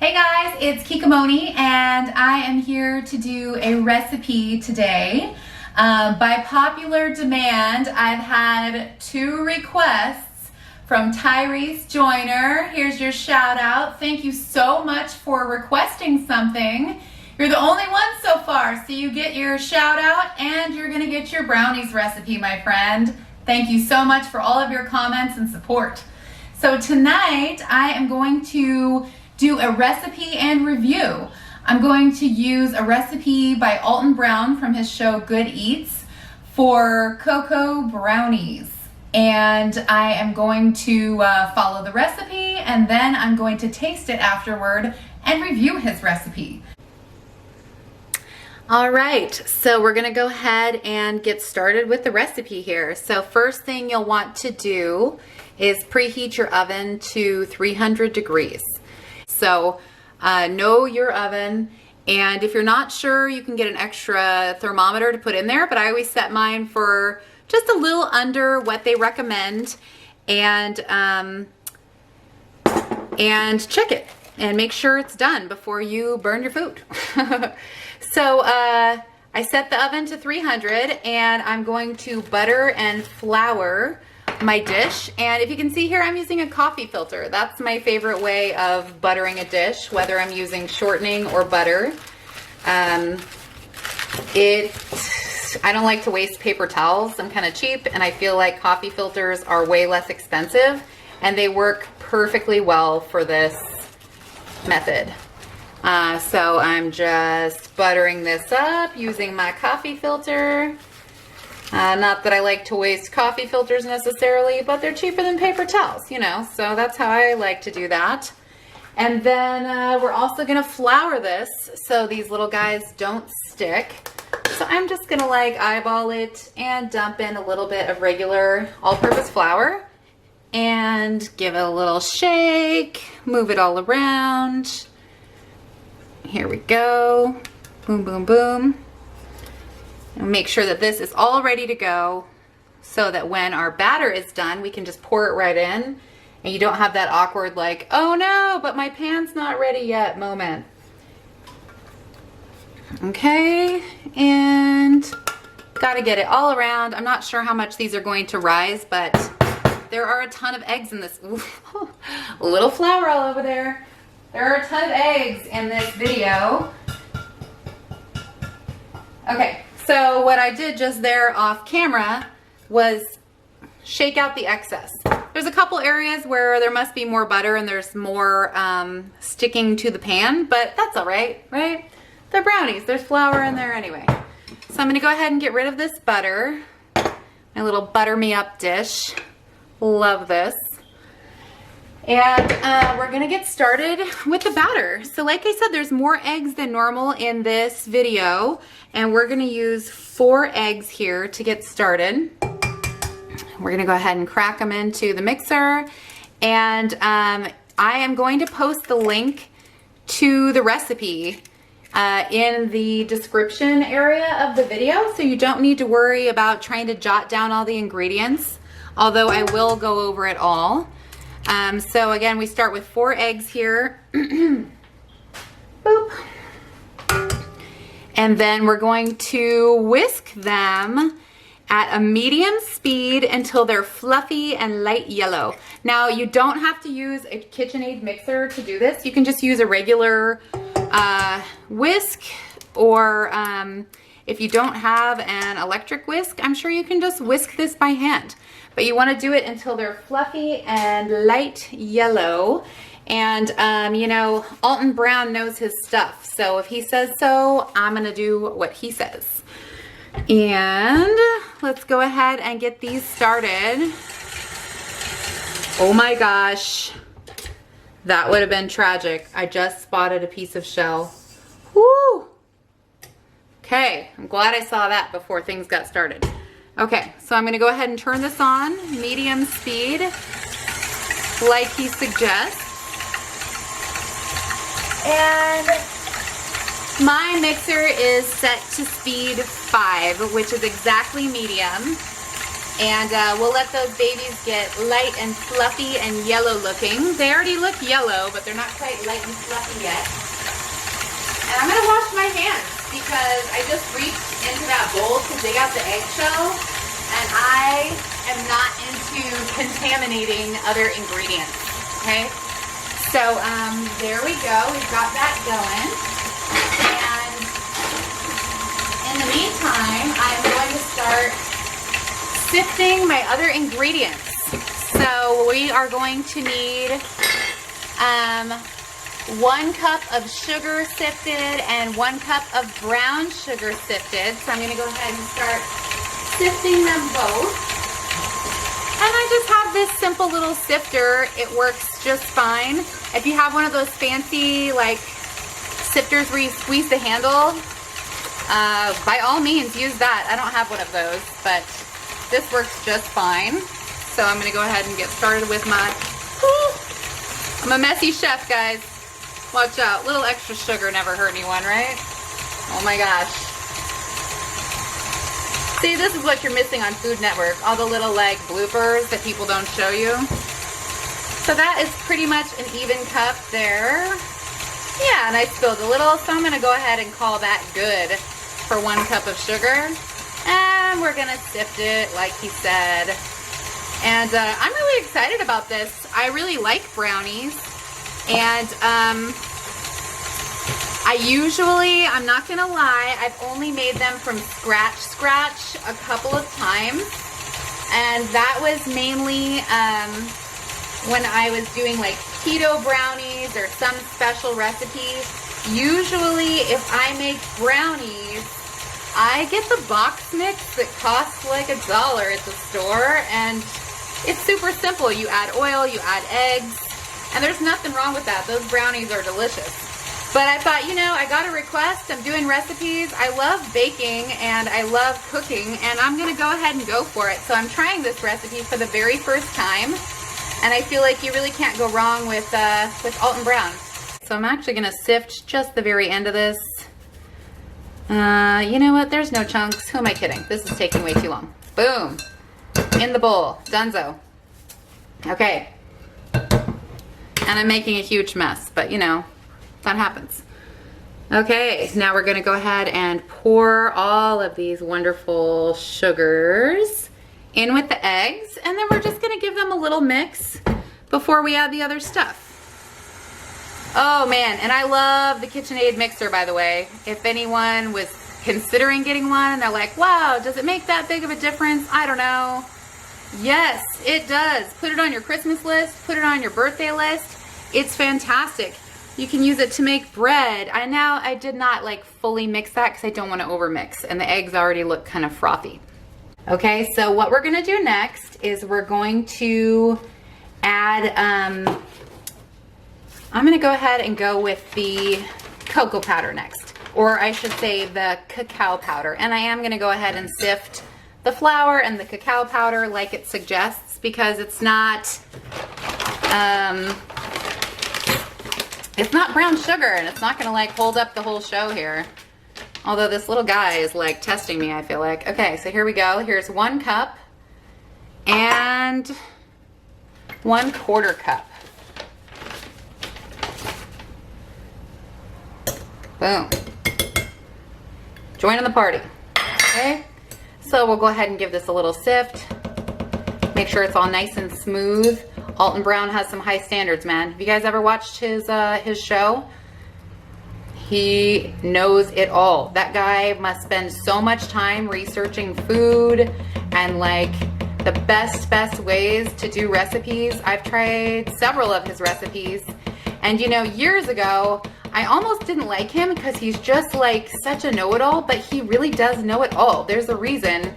Hey guys, it's Kikamoni and I am here to do a recipe today. By popular demand, I've had 2 requests from Tyrese Joyner. Here's your shout out. Thank you so much for requesting something. You're the only one so far, so you get your shout out and you're gonna get your brownies recipe, my friend. Thank you so much for all of your comments and support. So tonight I am going to do a recipe and review. I'm going to use a recipe by Alton Brown from his show Good Eats for cocoa brownies. And I am going to follow the recipe and then I'm going to taste it afterward and review his recipe. All right, so we're gonna go ahead and get started with the recipe here. So first thing you'll want to do is preheat your oven to 300 degrees. So know your oven, and if you're not sure, you can get an extra thermometer to put in there, but I always set mine for just a little under what they recommend, and check it and make sure it's done before you burn your food. So I set the oven to 300 and I'm going to butter and flour my dish, and if you can see here, I'm using a coffee filter. That's my favorite way of buttering a dish, whether I'm using shortening or butter. I don't like to waste paper towels. I'm kind of cheap, and I feel like coffee filters are way less expensive, and they work perfectly well for this method. So I'm just buttering this up using my coffee filter. Not that I like to waste coffee filters necessarily, but they're cheaper than paper towels, you know, so that's how I like to do that. And then we're also gonna flour this so these little guys don't stick. So I'm just gonna like eyeball it and dump in a little bit of regular all-purpose flour and give it a little shake, move it all around. Here we go, boom, boom, boom. And make sure that this is all ready to go so that when our batter is done, we can just pour it right in and you don't have that awkward like, oh no, but my pan's not ready yet moment. Okay, and gotta get it all around. I'm not sure how much these are going to rise, but there are a ton of eggs in this. Ooh, a little flour all over there. There are a ton of eggs in this video. Okay. So what I did just there off camera was shake out the excess. There's a couple areas where there must be more butter and there's more sticking to the pan, but that's all right, right? They're brownies, there's flour in there anyway. So I'm gonna go ahead and get rid of this butter. My little butter me up dish. Love this. And we're gonna get started with the batter. So like I said, there's more eggs than normal in this video, and we're gonna use 4 eggs here to get started. We're gonna go ahead and crack them into the mixer, and I am going to post the link to the recipe in the description area of the video, so you don't need to worry about trying to jot down all the ingredients, although I will go over it all. So again, we start with 4 eggs here. Boop. And then we're going to whisk them at a medium speed until they're fluffy and light yellow. Now, you don't have to use a KitchenAid mixer to do this. You can just use a regular whisk, or if you don't have an electric whisk, I'm sure you can just whisk this by hand. But you want to do it until they're fluffy and light yellow. And you know, Alton Brown knows his stuff. So if he says so, I'm gonna do what he says. And let's go ahead and get these started. Oh my gosh, that would have been tragic. I just spotted a piece of shell. Woo! Okay, I'm glad I saw that before things got started. Okay, so I'm gonna go ahead and turn this on, medium speed, like he suggests. And my mixer is set to speed 5, which is exactly medium. And we'll let those babies get light and fluffy and yellow looking. They already look yellow, but they're not quite light and fluffy yet. And I'm gonna wash my hands because I just reached into that bowl to dig out the eggshell, and I am not into contaminating other ingredients, okay? So there we go, we've got that going. And in the meantime, I'm going to start sifting my other ingredients. So we are going to need 1 cup of sugar sifted and 1 cup of brown sugar sifted. So I'm going to go ahead and start sifting them both. And I just have this simple little sifter. It works just fine. If you have one of those fancy like sifters where you squeeze the handle, by all means use that. I don't have one of those, but this works just fine. So I'm gonna go ahead and get started with my, I'm a messy chef, guys. Watch out, little extra sugar never hurt anyone, right? Oh my gosh. See, this is what you're missing on Food Network, all the little like bloopers that people don't show you. So that is pretty much an even cup there. Yeah, and I spilled a little, so I'm gonna go ahead and call that good for 1 cup of sugar. And we're gonna sift it like he said. And I'm really excited about this. I really like brownies. And I'm not gonna lie, I've only made them from scratch a couple of times. And that was mainly when I was doing like keto brownies or some special recipe. Usually if I make brownies, I get the box mix that costs like $1 at the store, and it's super simple. You add oil, you add eggs, and there's nothing wrong with that. Those brownies are delicious. But I thought, you know, I got a request. I'm doing recipes. I love baking and I love cooking, and I'm gonna go ahead and go for it. So I'm trying this recipe for the very first time, and I feel like you really can't go wrong with Alton Brown. So I'm actually gonna sift just the very end of this. You know what? There's no chunks. Who am I kidding? This is taking way too long. Boom. In the bowl. Dunzo. Okay. And I'm making a huge mess, but you know, that happens. Okay, now we're gonna go ahead and pour all of these wonderful sugars in with the eggs, and then we're just gonna give them a little mix before we add the other stuff. Oh man, and I love the KitchenAid mixer, by the way. If anyone was considering getting one and they're like, wow, does it make that big of a difference? I don't know. Yes, it does. Put it on your Christmas list, put it on your birthday list. It's fantastic. You can use it to make bread. I did not like fully mix that because I don't want to overmix, and the eggs already look kind of frothy. Okay, so what we're gonna do next is we're going to add, I'm gonna go ahead and go with the cocoa powder next, or I should say the cacao powder. And I am gonna go ahead and sift the flour and the cacao powder like it suggests, because it's not brown sugar, and it's not gonna like hold up the whole show here. Although this little guy is like testing me, I feel like. Okay, so here we go. Here's 1 cup and 1/4 cup. Boom. Join in the party. Okay, so we'll go ahead and give this a little sift. Make sure it's all nice and smooth. Alton Brown has some high standards, man. Have you guys ever watched his show? He knows it all. That guy must spend so much time researching food and like the best ways to do recipes. I've tried several of his recipes, and you know, years ago, I almost didn't like him because he's just like such a know-it-all, but he really does know it all. There's a reason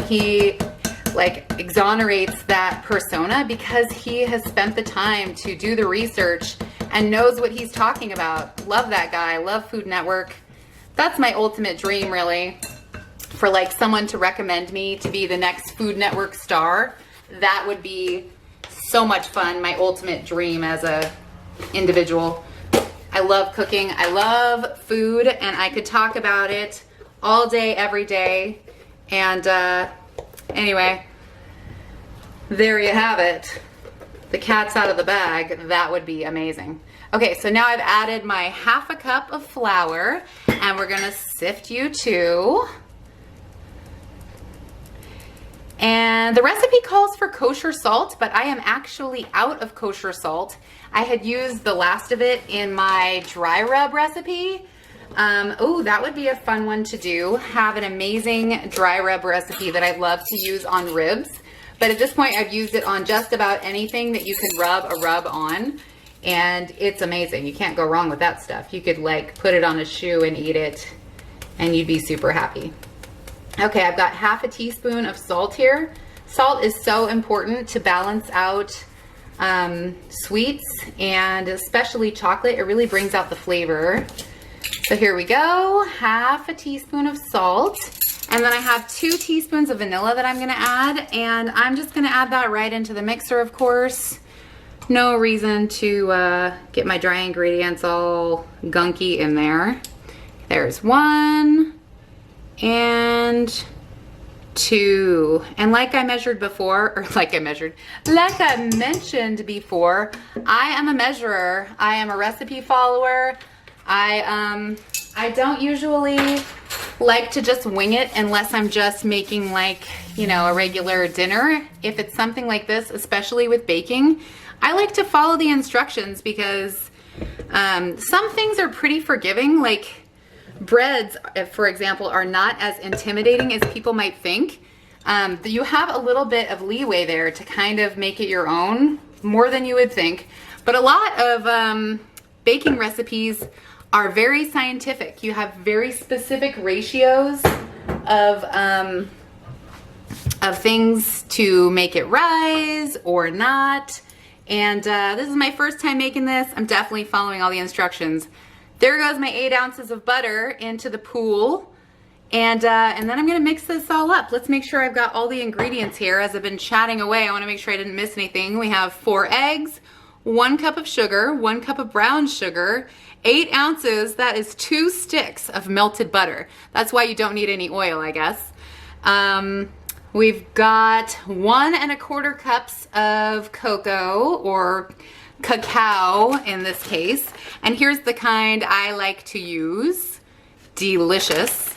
he like exonerates that persona, because he has spent the time to do the research and knows what he's talking about. Love that guy. Love Food Network. That's my ultimate dream, really, for like someone to recommend me to be the next Food Network star. That would be so much fun. My ultimate dream as a individual. I love cooking. I love food, and I could talk about it all day, every day. And Anyway, there you have it. The cat's out of the bag. That would be amazing. Okay, so now I've added my 1/2 cup of flour, and we're gonna sift you too. And the recipe calls for kosher salt, but I am actually out of kosher salt. I had used the last of it in my dry rub recipe. Oh, that would be a fun one to do. Have an amazing dry rub recipe that I love to use on ribs. But at this point, I've used it on just about anything that you can rub a rub on. And it's amazing. You can't go wrong with that stuff. You could like put it on a shoe and eat it and you'd be super happy. Okay, I've got 1/2 teaspoon of salt here. Salt is so important to balance out sweets and especially chocolate. It really brings out the flavor. So here we go, 1/2 teaspoon of salt. And then I have 2 teaspoons of vanilla that I'm gonna add, and I'm just gonna add that right into the mixer, of course. No reason to get my dry ingredients all gunky in there. There's 1 and 2. And like I mentioned before, I mentioned before, I am a measurer. I am a recipe follower. I don't usually like to just wing it unless I'm just making like, you know, a regular dinner. If it's something like this, especially with baking, I like to follow the instructions because some things are pretty forgiving. Like breads, for example, are not as intimidating as people might think. You have a little bit of leeway there to kind of make it your own, more than you would think. But a lot of baking recipes are very scientific. You have very specific ratios of things to make it rise or not. And this is my first time making this. I'm definitely following all the instructions. There goes my 8 ounces of butter into the pool. And then I'm gonna mix this all up. Let's make sure I've got all the ingredients here. As I've been chatting away, I wanna make sure I didn't miss anything. We have 4 eggs, 1 cup of sugar, 1 cup of brown sugar, 8 ounces, that is 2 sticks of melted butter. That's why you don't need any oil, I guess. We've got 1 1/4 cups of cocoa, or cacao in this case. And here's the kind I like to use. Delicious.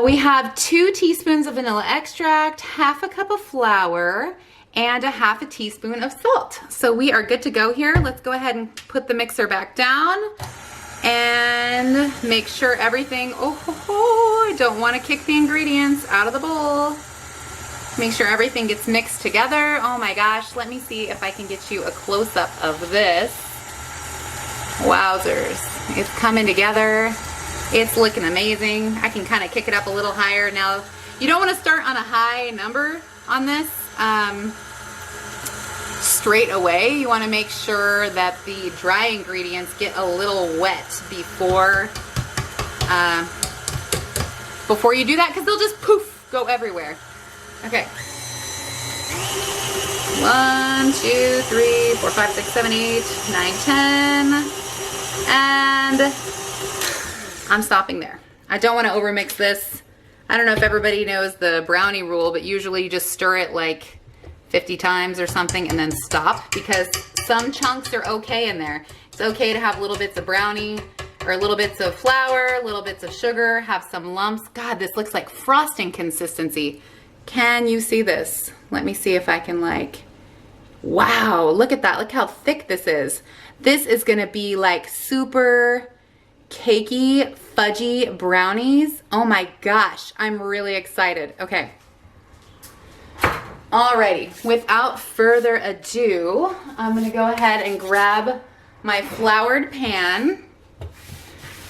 We have 2 teaspoons of vanilla extract, 1/2 cup of flour, and 1/2 teaspoon of salt. So we are good to go here. Let's go ahead and put the mixer back down and make sure everything, I don't want to kick the ingredients out of the bowl. Make sure everything gets mixed together. Oh my gosh, let me see if I can get you a close-up of this. Wowzers, it's coming together. It's looking amazing. I can kind of kick it up a little higher. Now, you don't want to start on a high number on this straight away. You want to make sure that the dry ingredients get a little wet before you do that, because they'll just poof, go everywhere. Okay. 1, 2, 3, 4, 5, 6, 7, 8, 9, 10. And I'm stopping there. I don't want to overmix this. I don't know if everybody knows the brownie rule, but usually you just stir it like 50 times or something and then stop, because some chunks are okay in there. It's okay to have little bits of brownie or little bits of flour, little bits of sugar, have some lumps. God, this looks like frosting consistency. Can you see this? Let me see if I can wow, look at that. Look how thick this is. This is gonna be like super cakey, fudgy brownies. Oh my gosh, I'm really excited. Okay. Alrighty, without further ado, I'm gonna go ahead and grab my floured pan,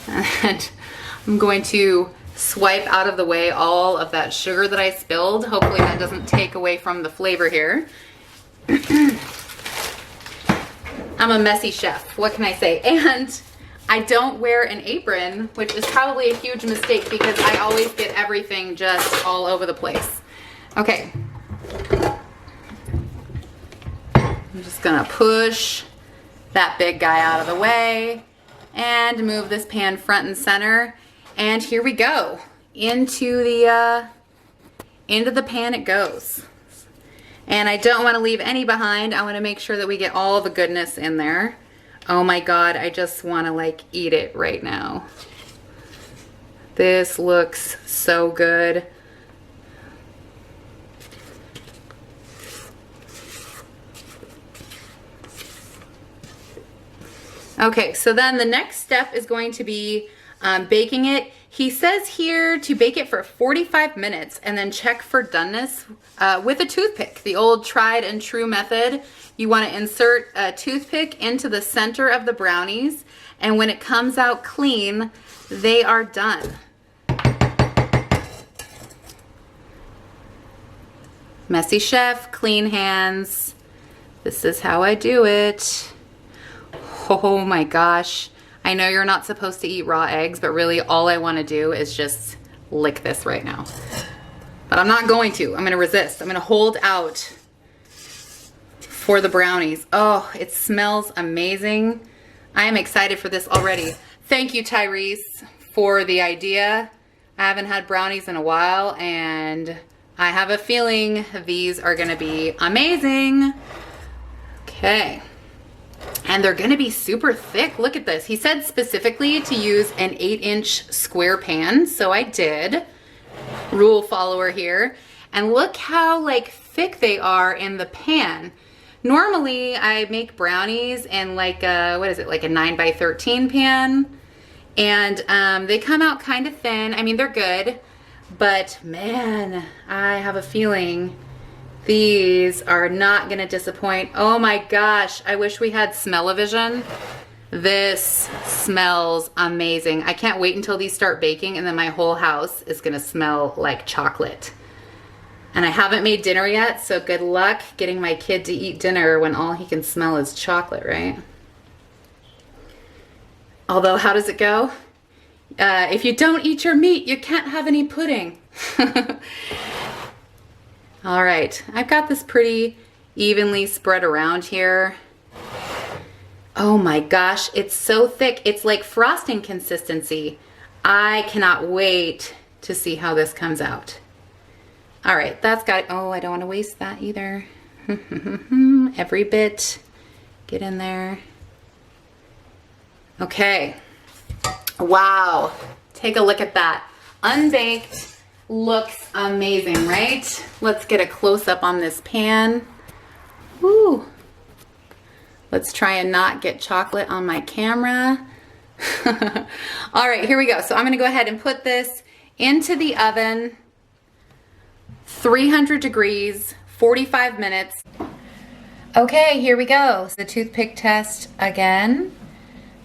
and I'm going to swipe out of the way all of that sugar that I spilled. Hopefully that doesn't take away from the flavor here. I'm a messy chef, what can I say? And I don't wear an apron, which is probably a huge mistake because I always get everything just all over the place. Okay. I'm just gonna push that big guy out of the way and move this pan front and center. And here we go into the into the pan it goes. And I don't want to leave any behind. I want to make sure that we get all the goodness in there. Oh my God, I just want to like eat it right now. This looks so good. Okay, so then the next step is going to be baking it. He says here to bake it for 45 minutes and then check for doneness with a toothpick, the old tried and true method. You want to insert a toothpick into the center of the brownies, and when it comes out clean, they are done. Messy chef, clean hands. This is how I do it. Oh my gosh. I know you're not supposed to eat raw eggs, but really all I want to do is just lick this right now. But I'm not going to. I'm going to resist. I'm going to hold out for the brownies. Oh, it smells amazing. I am excited for this already. Thank you, Tyrese, for the idea. I haven't had brownies in a while, and I have a feeling these are going to be amazing. Okay. And they're gonna be super thick. Look at this. He said specifically to use an 8-inch square pan, so I did. Rule follower here. And look how like thick they are in the pan. Normally I make brownies in like a, what is it, like a 9x13 pan. And they come out kind of thin. I mean, they're good, but man, I have a feeling these are not gonna disappoint. Oh my gosh, I wish we had smell-o-vision. This smells amazing. I can't wait until these start baking, and then my whole house is gonna smell like chocolate. And I haven't made dinner yet, so good luck getting my kid to eat dinner when all he can smell is chocolate, right? Although, how does it go? If you don't eat your meat, you can't have any pudding. All right, I've got this pretty evenly spread around here. Oh my gosh, it's so thick. It's like frosting consistency. I cannot wait to see how this comes out. All right, that's got, oh, I don't want to waste that either. Every bit, get in there. Okay, wow, take a look at that. Unbaked. Looks amazing, right? Let's get a close-up on this pan. Woo. Let's try and not get chocolate on my camera. All right, here we go. So I'm gonna go ahead and put this into the oven, 300 degrees, 45 minutes. Okay, here we go. The toothpick test again.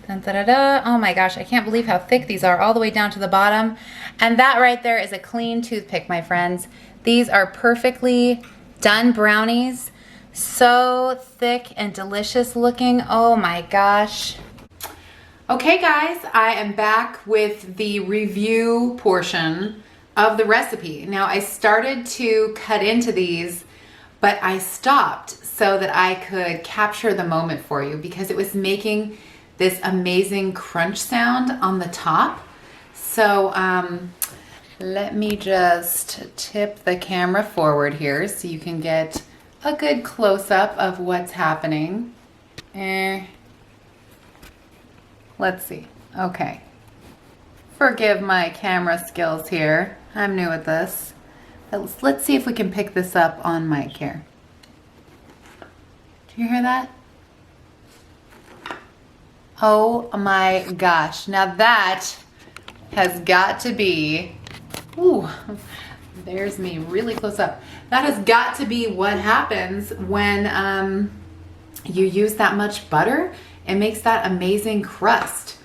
Dun, da, da, da. Oh my gosh, I can't believe how thick these are all the way down to the bottom. And that right there is a clean toothpick, my friends. These are perfectly done brownies. So thick and delicious looking. Oh my gosh. Okay guys, I am back with the review portion of the recipe. Now I started to cut into these, but I stopped so that I could capture the moment for you because it was making this amazing crunch sound on the top. So let me just tip the camera forward here so you can get a good close-up of what's happening. Let's see. Okay. Forgive my camera skills here. I'm new at this. Let's see if we can pick this up on mic here. Do you hear that? Oh my gosh. Now that has got to be, ooh, there's me really close up. That has got to be what happens when you use that much butter. It makes that amazing crust.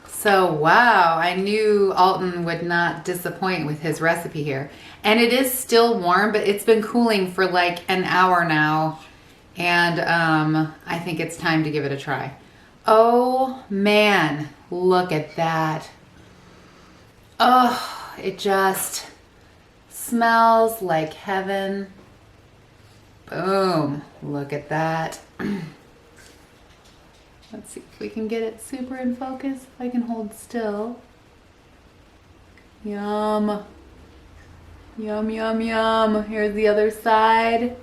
So wow, I knew Alton would not disappoint with his recipe here. And it is still warm, but it's been cooling for like an hour now. And I think it's time to give it a try. Oh man, look at that. Oh, it just smells like heaven. Boom, look at that. Let's see if we can get it super in focus, if I can hold still. Yum. Yum, yum, yum. Here's the other side.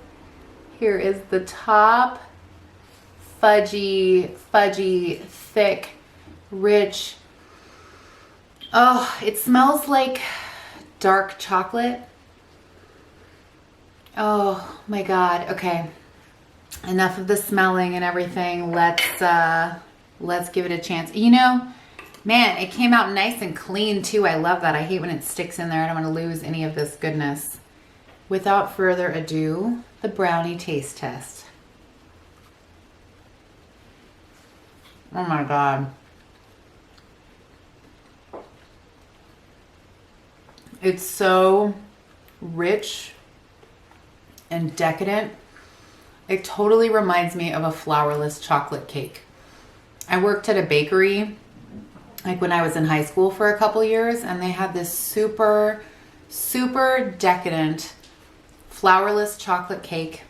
Here is the top. Fudgy, thick, rich. Oh, it smells like dark chocolate. Oh my God. Okay. Enough of the smelling and everything. Let's give it a chance. You know, man, it came out nice and clean too. I love that. I hate when it sticks in there. I don't want to lose any of this goodness. Without further ado, the brownie taste test. Oh my God. It's so rich and decadent. It totally reminds me of a flourless chocolate cake. I worked at a bakery like when I was in high school for a couple years, and they had this super decadent flourless chocolate cake.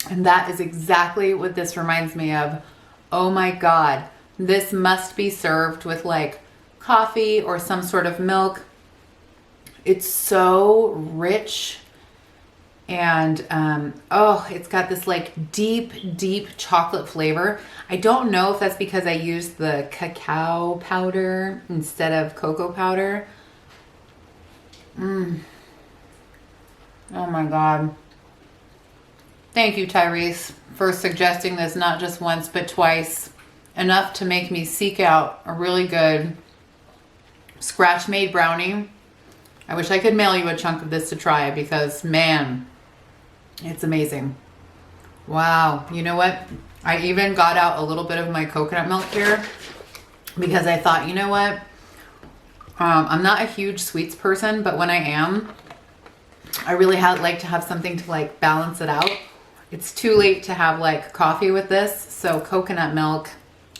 And that is exactly what this reminds me of. Oh my God, this must be served with like coffee or some sort of milk. It's so rich. And oh, it's got this like deep chocolate flavor. I don't know if that's because I used the cacao powder instead of cocoa powder. Oh my God. Thank you, Tyrese, for suggesting this not just once but twice. Enough to make me seek out a really good scratch-made brownie. I wish I could mail you a chunk of this to try because, man, it's amazing. Wow. You know what? I even got out a little bit of my coconut milk here because I thought, you know what? I'm not a huge sweets person, but when I am, I really like to have something to like balance it out. It's too late to have like coffee with this. So coconut milk,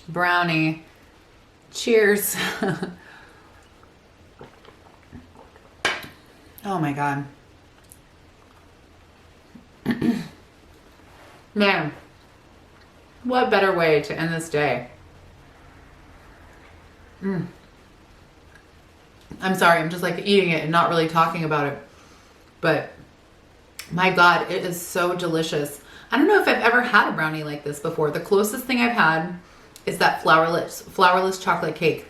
brownie, cheers. Oh my God. Man, what better way to end this day? I'm sorry, I'm just like eating it and not really talking about it. But my God, it is so delicious. I don't know if I've ever had a brownie like this before. The closest thing I've had is that flourless chocolate cake.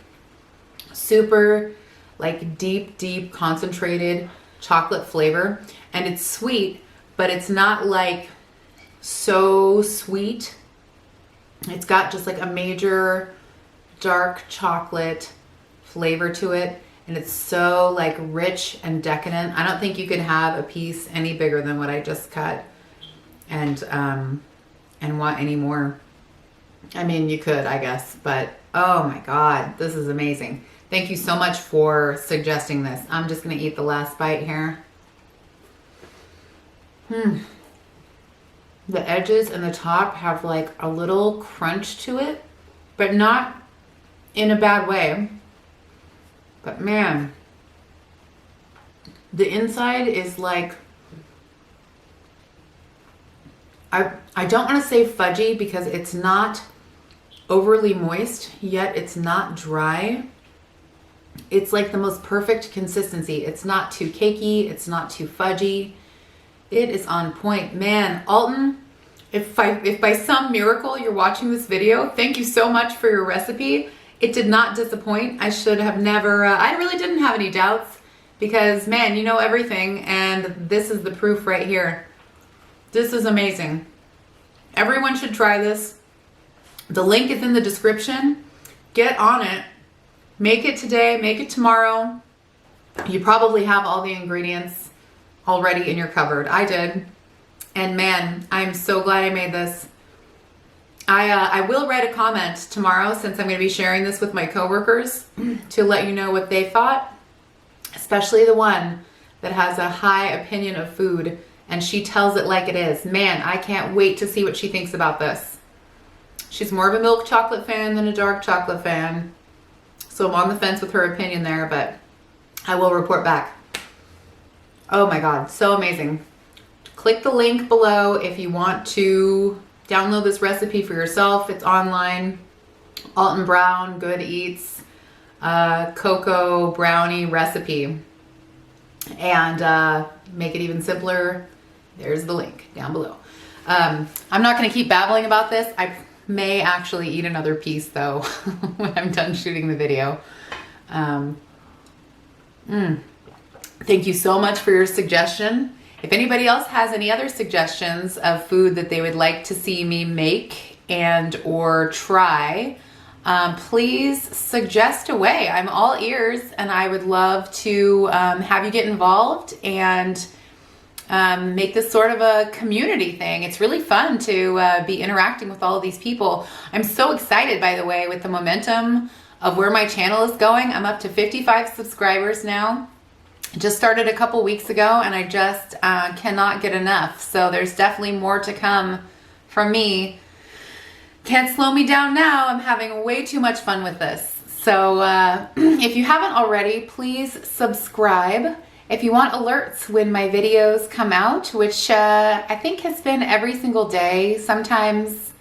Super like deep concentrated chocolate flavor. And it's sweet, but it's not like so sweet. It's got just like a major dark chocolate flavor to it. And it's so like rich and decadent. I don't think you could have a piece any bigger than what I just cut and want any more. I mean, you could, I guess, but oh my God, this is amazing. Thank you so much for suggesting this. I'm just gonna eat the last bite here. The edges and the top have like a little crunch to it, but not in a bad way. But man, the inside is like, I don't want to say fudgy because it's not overly moist, yet it's not dry. It's like the most perfect consistency. It's not too cakey. It's not too fudgy. It is on point. Man, Alton, if by some miracle you're watching this video, thank you so much for your recipe. It did not disappoint. I should have never, I really didn't have any doubts because, man, you know everything, and this is the proof right here. This is amazing. Everyone should try this. The link is in the description. Get on it. Make it today, make it tomorrow. You probably have all the ingredients already in your cupboard. I did. And man, I'm so glad I made this. I will write a comment tomorrow since I'm going to be sharing this with my coworkers to let you know what they thought, especially the one that has a high opinion of food and she tells it like it is. Man, I can't wait to see what she thinks about this. She's more of a milk chocolate fan than a dark chocolate fan, so I'm on the fence with her opinion there, but I will report back. Oh my God, so amazing. Click the link below if you want to download this recipe for yourself. It's online. Alton Brown Good Eats cocoa brownie recipe. and make it even simpler, there's the link down below. I'm not going to keep babbling about this. I may actually eat another piece though when I'm done shooting the video. Thank you so much for your suggestion. If anybody else has any other suggestions of food that they would like to see me make and or try, please suggest away. I'm all ears, and I would love to have you get involved and make this sort of a community thing. It's really fun to be interacting with all of these people. I'm so excited, by the way, with the momentum of where my channel is going. I'm up to 55 subscribers now. Just started a couple weeks ago, and I just cannot get enough. So there's definitely more to come from me. Can't slow me down now. I'm having way too much fun with this. So if you haven't already, please subscribe. If you want alerts when my videos come out, which I think has been every single day, sometimes,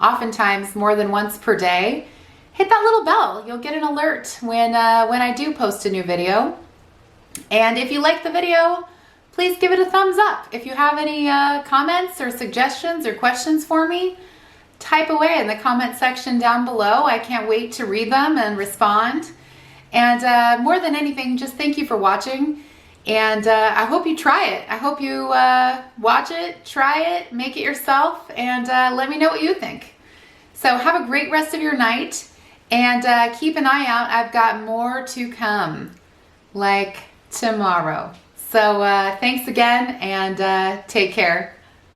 oftentimes more than once per day, hit that little bell. You'll get an alert when I do post a new video. And if you like the video, please give it a thumbs up. If you have any comments or suggestions or questions for me, type away in the comment section down below. I can't wait to read them and respond. And more than anything, just thank you for watching. And I hope you try it. I hope you watch it, try it, make it yourself, and let me know what you think. So have a great rest of your night, and keep an eye out. I've got more to come, like tomorrow. So thanks again, and take care.